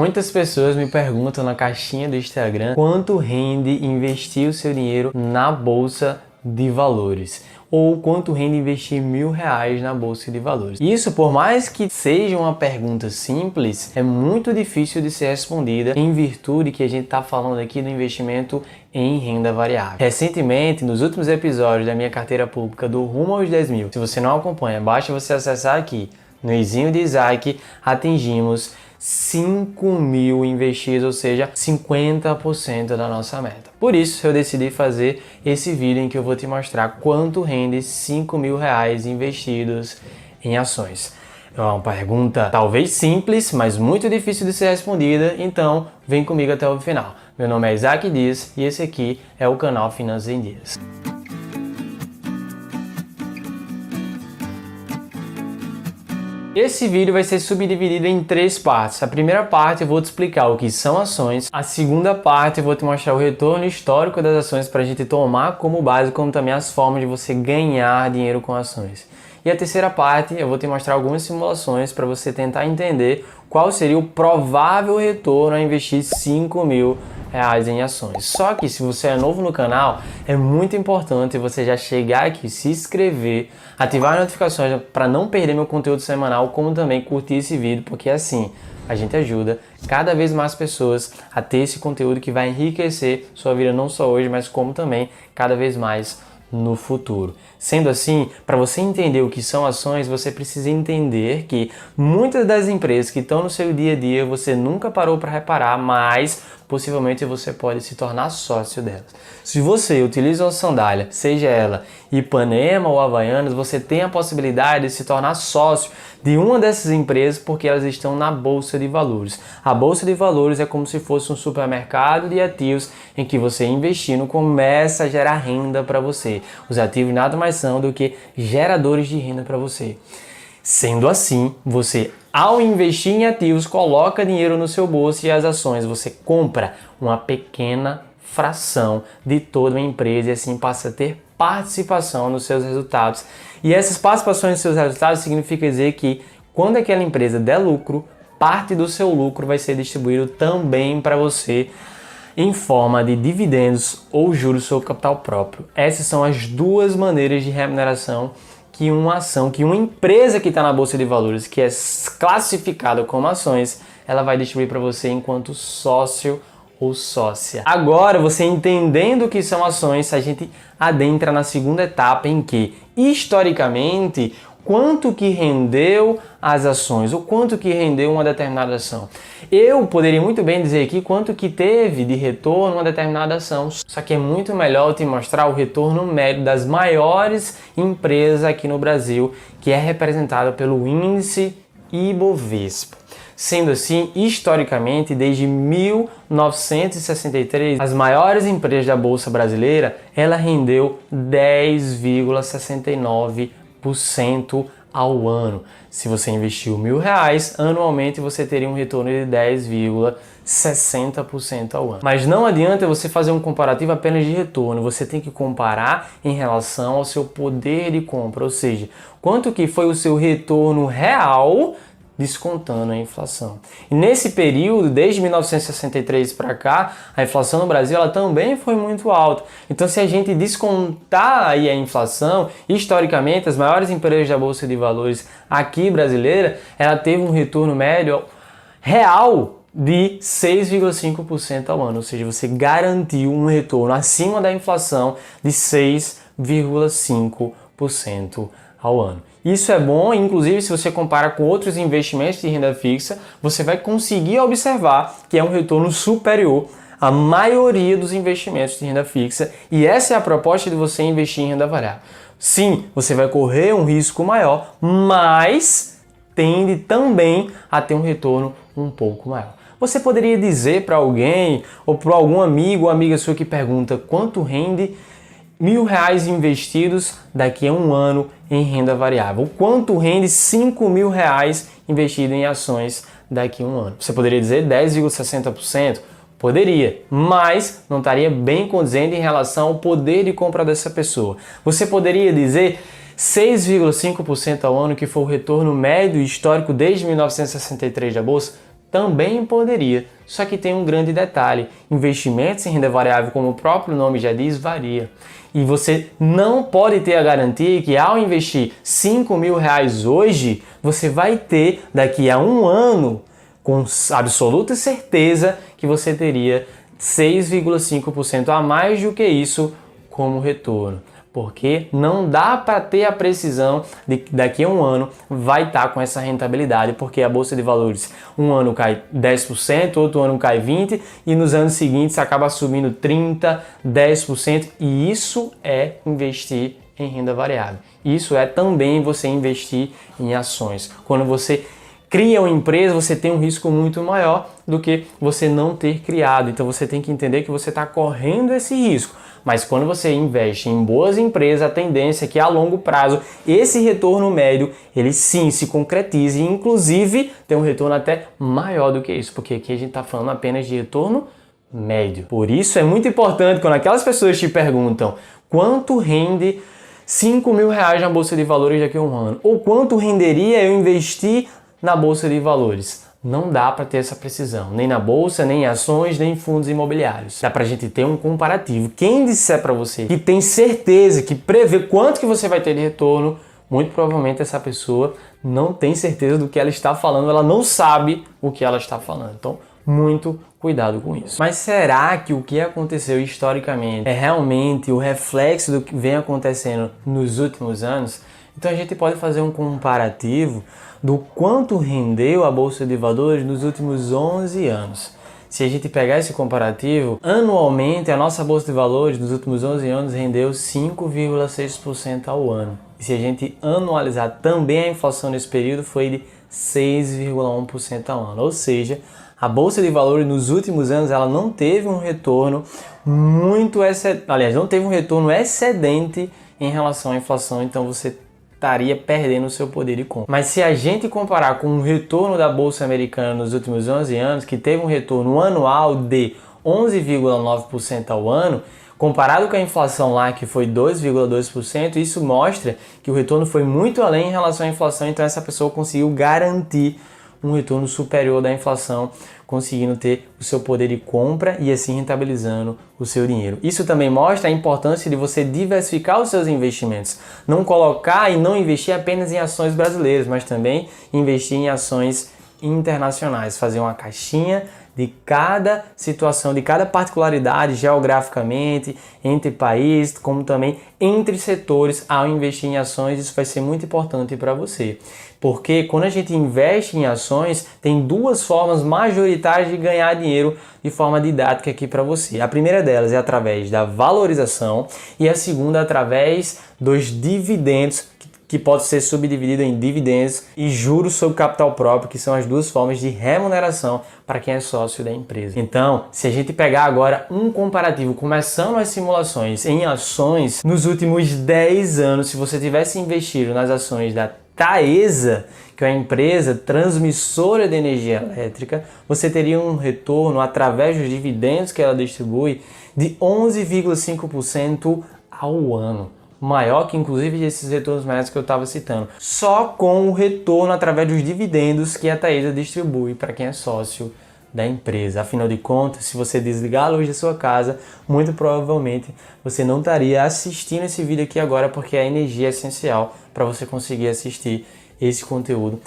Muitas pessoas me perguntam na caixinha do Instagram quanto rende investir o seu dinheiro na bolsa de valores, ou quanto rende investir R$1.000 na bolsa de valores. Isso, por mais que seja uma pergunta simples, é muito difícil de ser respondida em virtude que a gente está falando aqui do investimento em renda variável. Recentemente, nos últimos episódios da minha carteira pública do Rumo aos 10 mil, se você não acompanha, basta você acessar aqui no izinho de Isaac, atingimos 5.000 investidos, ou seja, 50% da nossa meta. Por isso, eu decidi fazer esse vídeo em que eu vou te mostrar quanto rende R$5.000 investidos em ações. É uma pergunta talvez simples, mas muito difícil de ser respondida, então vem comigo até o final. Meu nome é Isaac Dias e esse aqui é o canal Finanças em Dias. Esse vídeo vai ser subdividido em 3 partes. A primeira parte eu vou te explicar o que são ações. A segunda parte eu vou te mostrar o retorno histórico das ações para a gente tomar como base, como também as formas de você ganhar dinheiro com ações. E a terceira parte eu vou te mostrar algumas simulações para você tentar entender qual seria o provável retorno a investir R$5.000 em ações. Só que se você é novo no canal, é muito importante você já chegar aqui, se inscrever, ativar as notificações para não perder meu conteúdo semanal, como também curtir esse vídeo, porque assim a gente ajuda cada vez mais pessoas a ter esse conteúdo que vai enriquecer sua vida não só hoje, mas como também cada vez mais no futuro. Sendo assim, para você entender o que são ações, você precisa entender que muitas das empresas que estão no seu dia a dia você nunca parou para reparar, mas possivelmente você pode se tornar sócio delas. Se você utiliza uma sandália, seja ela Ipanema ou Havaianas, você tem a possibilidade de se tornar sócio de uma dessas empresas porque elas estão na Bolsa de Valores. A Bolsa de Valores é como se fosse um supermercado de ativos em que você investindo começa a gerar renda para você. Os ativos nada mais são do que geradores de renda para você. Sendo assim, você, ao investir em ativos, coloca dinheiro no seu bolso e as ações você compra uma pequena fração de toda uma empresa e assim passa a ter participação nos seus resultados. E essas participações nos seus resultados significa dizer que quando aquela empresa der lucro, parte do seu lucro vai ser distribuído também para você em forma de dividendos ou juros sobre capital próprio. Essas são as duas maneiras de remuneração que uma ação, que uma empresa que está na Bolsa de Valores, que é classificada como ações, ela vai distribuir para você enquanto sócio ou sócia. Agora, você entendendo o que são ações, a gente adentra na segunda etapa em que, historicamente, quanto que rendeu as ações, ou quanto que rendeu uma determinada ação. Eu poderia muito bem dizer aqui quanto que teve de retorno uma determinada ação, só que é muito melhor eu te mostrar o retorno médio das maiores empresas aqui no Brasil, que é representado pelo índice Ibovespa. Sendo assim, historicamente, desde 1963, as maiores empresas da Bolsa Brasileira, ela rendeu 10,69% ao ano. Se você investiu R$1.000, anualmente você teria um retorno de 10,60% ao ano. Mas não adianta você fazer um comparativo apenas de retorno, você tem que comparar em relação ao seu poder de compra, ou seja, quanto que foi o seu retorno real descontando a inflação. E nesse período, desde 1963 para cá, a inflação no Brasil ela também foi muito alta. Então, se a gente descontar aí a inflação, historicamente, as maiores empresas da Bolsa de Valores aqui brasileira, ela teve um retorno médio real de 6,5% ao ano. Ou seja, você garantiu um retorno acima da inflação de 6,5% ao ano. Isso é bom, inclusive se você compara com outros investimentos de renda fixa, você vai conseguir observar que é um retorno superior à maioria dos investimentos de renda fixa, e essa é a proposta de você investir em renda variável. Sim, você vai correr um risco maior, mas tende também a ter um retorno um pouco maior. Você poderia dizer para alguém ou para algum amigo ou amiga sua que pergunta quanto rende R$1.000 investidos daqui a um ano em renda variável? Quanto rende R$5.000 investido em ações daqui a um ano? Você poderia dizer 10,60%? Poderia, mas não estaria bem condizente em relação ao poder de compra dessa pessoa. Você poderia dizer 6,5% ao ano, que foi o retorno médio histórico desde 1963 da Bolsa? Também poderia, só que tem um grande detalhe: investimentos em renda variável, como o próprio nome já diz, varia. E você não pode ter a garantia que ao investir R$ 5.000 hoje, você vai ter daqui a um ano, com absoluta certeza, que você teria 6,5% a mais do que isso como retorno. Porque não dá para ter a precisão de que daqui a um ano vai estar com essa rentabilidade, porque a Bolsa de Valores um ano cai 10%, outro ano cai 20% e nos anos seguintes acaba subindo 30%, 10%, e isso é investir em renda variável. Isso é também você investir em ações. Quando você cria uma empresa, você tem um risco muito maior do que você não ter criado. Então você tem que entender que você está correndo esse risco. Mas quando você investe em boas empresas, a tendência é que a longo prazo esse retorno médio, ele sim se concretize e inclusive tem um retorno até maior do que isso, porque aqui a gente está falando apenas de retorno médio. Por isso é muito importante quando aquelas pessoas te perguntam quanto rende R$ 5.000 na Bolsa de Valores daqui a um ano, ou quanto renderia eu investir na Bolsa de Valores. Não dá para ter essa precisão, nem na bolsa, nem em ações, nem em fundos imobiliários. Dá para a gente ter um comparativo. Quem disser para você que tem certeza, que prevê quanto que você vai ter de retorno, muito provavelmente essa pessoa não tem certeza do que ela está falando, ela não sabe o que ela está falando. Então, muito cuidado com isso. Mas será que o que aconteceu historicamente é realmente o reflexo do que vem acontecendo nos últimos anos? Então a gente pode fazer um comparativo do quanto rendeu a Bolsa de Valores nos últimos 11 anos. Se a gente pegar esse comparativo, anualmente a nossa Bolsa de Valores nos últimos 11 anos rendeu 5,6% ao ano. E se a gente anualizar também a inflação nesse período, foi de 6,1% ao ano. Ou seja, a Bolsa de Valores nos últimos anos ela não teve um retorno não teve um retorno excedente em relação à inflação, então você estaria perdendo o seu poder de compra. Mas se a gente comparar com o retorno da Bolsa Americana nos últimos 11 anos, que teve um retorno anual de 11,9% ao ano, comparado com a inflação lá, que foi 2,2%, isso mostra que o retorno foi muito além em relação à inflação, então essa pessoa conseguiu garantir um retorno superior da inflação, conseguindo ter o seu poder de compra e assim rentabilizando o seu dinheiro. Isso também mostra a importância de você diversificar os seus investimentos. Não colocar e não investir apenas em ações brasileiras, mas também investir em ações internacionais. Fazer uma caixinha de cada situação, de cada particularidade geograficamente, entre países, como também entre setores ao investir em ações. Isso vai ser muito importante para você. Porque quando a gente investe em ações, tem duas formas majoritárias de ganhar dinheiro de forma didática aqui para você. A primeira delas é através da valorização e a segunda através dos dividendos, que pode ser subdividido em dividendos e juros sobre capital próprio, que são as duas formas de remuneração para quem é sócio da empresa. Então, se a gente pegar agora um comparativo, começando as simulações em ações, nos últimos 10 anos, se você tivesse investido nas ações da Taesa, que é a empresa transmissora de energia elétrica, você teria um retorno através dos dividendos que ela distribui de 11,5% ao ano. Maior que inclusive esses retornos médios que eu estava citando, só com o retorno através dos dividendos que a Taesa distribui para quem é sócio da empresa. Afinal de contas, se você desligar a luz da sua casa, muito provavelmente você não estaria assistindo esse vídeo aqui agora, porque a energia é essencial para você conseguir assistir esse conteúdo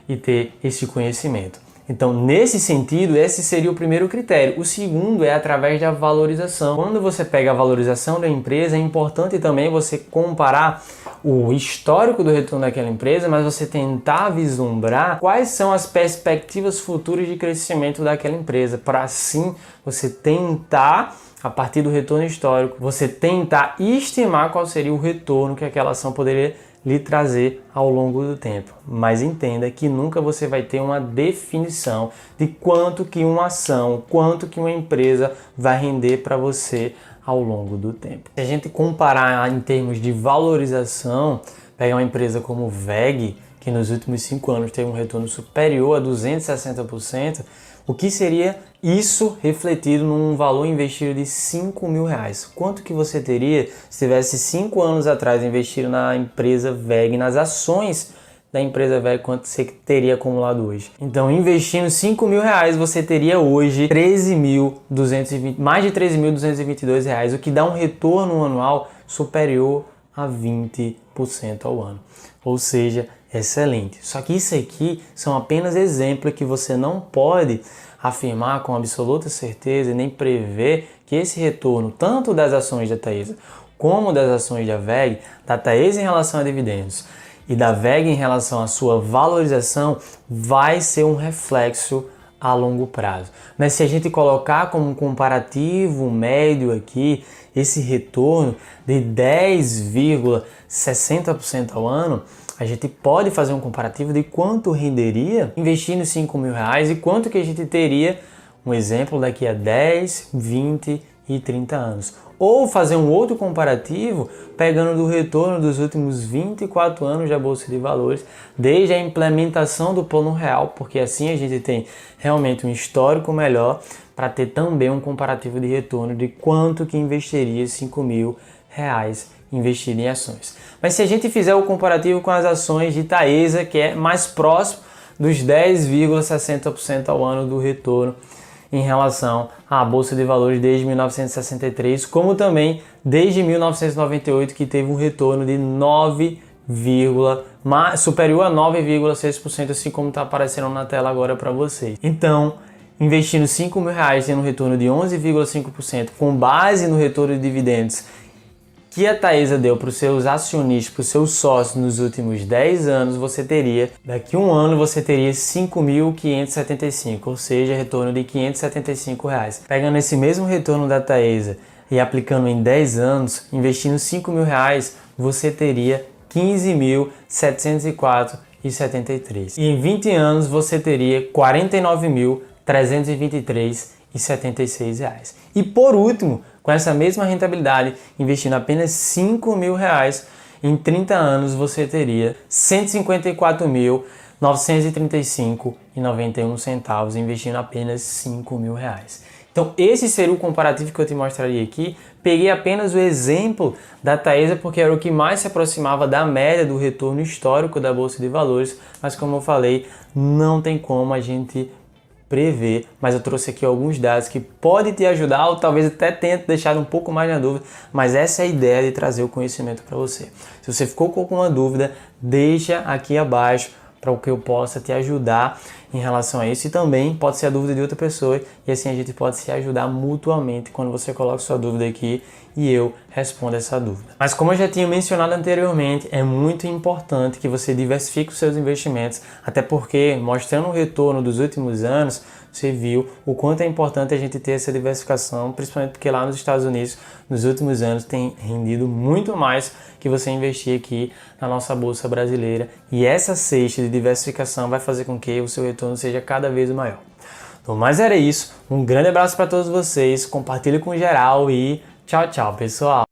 e ter esse conhecimento. Então, nesse sentido, esse seria o primeiro critério. O segundo é através da valorização. Quando você pega a valorização da empresa, é importante também você comparar o histórico do retorno daquela empresa, mas você tentar vislumbrar quais são as perspectivas futuras de crescimento daquela empresa, para assim você tentar, a partir do retorno histórico, você tentar estimar qual seria o retorno que aquela ação poderia lhe trazer ao longo do tempo. Mas entenda que nunca você vai ter uma definição de quanto que uma ação, quanto que uma empresa vai render para você ao longo do tempo. Se a gente comparar em termos de valorização, pegar uma empresa como VEG, que nos últimos 5 anos teve um retorno superior a 260%, o que seria isso refletido num valor investido de R$5.000? Quanto que você teria se tivesse 5 anos atrás investido na empresa VEG, nas ações da empresa VEG quanto você teria acumulado hoje. Então, investindo R$5.000, você teria hoje mais de R$13.222, o que dá um retorno anual superior a 20% ao ano. Ou seja, excelente. Só que isso aqui são apenas exemplos que você não pode afirmar com absoluta certeza e nem prever que esse retorno, tanto das ações da Taesa como das ações da VEG, da Taesa em relação a dividendos e da VEG em relação à sua valorização, vai ser um reflexo a longo prazo. Mas se a gente colocar como um comparativo médio aqui, esse retorno de 10,60% ao ano, a gente pode fazer um comparativo de quanto renderia investindo R$5.000 e quanto que a gente teria, um exemplo, daqui a 10, 20 e 30 anos. Ou fazer um outro comparativo pegando do retorno dos últimos 24 anos da Bolsa de Valores, desde a implementação do Plano Real, porque assim a gente tem realmente um histórico melhor para ter também um comparativo de retorno de quanto que investiria R$5.000 investido em ações. Mas se a gente fizer o comparativo com as ações de Taesa, que é mais próximo dos 10,60% ao ano do retorno em relação à Bolsa de Valores desde 1963, como também desde 1998, que teve um retorno de superior a 9,6%, assim como está aparecendo na tela agora para vocês. Então, investindo R$5.000 tendo um retorno de 11,5% com base no retorno de dividendos que a Taesa deu para os seus acionistas, para os seus sócios nos últimos 10 anos, daqui a um ano você teria 5.575, ou seja, retorno de R$575. Pegando esse mesmo retorno da Taesa e aplicando em 10 anos, investindo R$5.000, você teria 15.704,73. E em 20 anos você teria R$49.323,76. E por último, com essa mesma rentabilidade, investindo apenas R$5.000, em 30 anos você teria R$154.935,91, investindo apenas R$5.000. Então esse seria o comparativo que eu te mostraria aqui. Peguei apenas o exemplo da Taesa porque era o que mais se aproximava da média do retorno histórico da Bolsa de Valores, mas como eu falei, não tem como a gente prever, mas eu trouxe aqui alguns dados que podem te ajudar ou talvez até tenha te deixado um pouco mais na dúvida, mas essa é a ideia de trazer o conhecimento para você. Se você ficou com alguma dúvida, deixa aqui abaixo para que eu possa te ajudar em relação a isso, e também pode ser a dúvida de outra pessoa e assim a gente pode se ajudar mutuamente quando você coloca sua dúvida aqui e eu respondo essa dúvida. Mas como eu já tinha mencionado anteriormente, é muito importante que você diversifique os seus investimentos, até porque mostrando o retorno dos últimos anos, você viu o quanto é importante a gente ter essa diversificação, principalmente porque lá nos Estados Unidos, nos últimos anos, tem rendido muito mais que você investir aqui na nossa Bolsa brasileira, e essa cesta de diversificação vai fazer com que o seu retorno seja cada vez maior. Então, mas era isso, um grande abraço para todos vocês, compartilhe com geral e tchau, tchau, pessoal!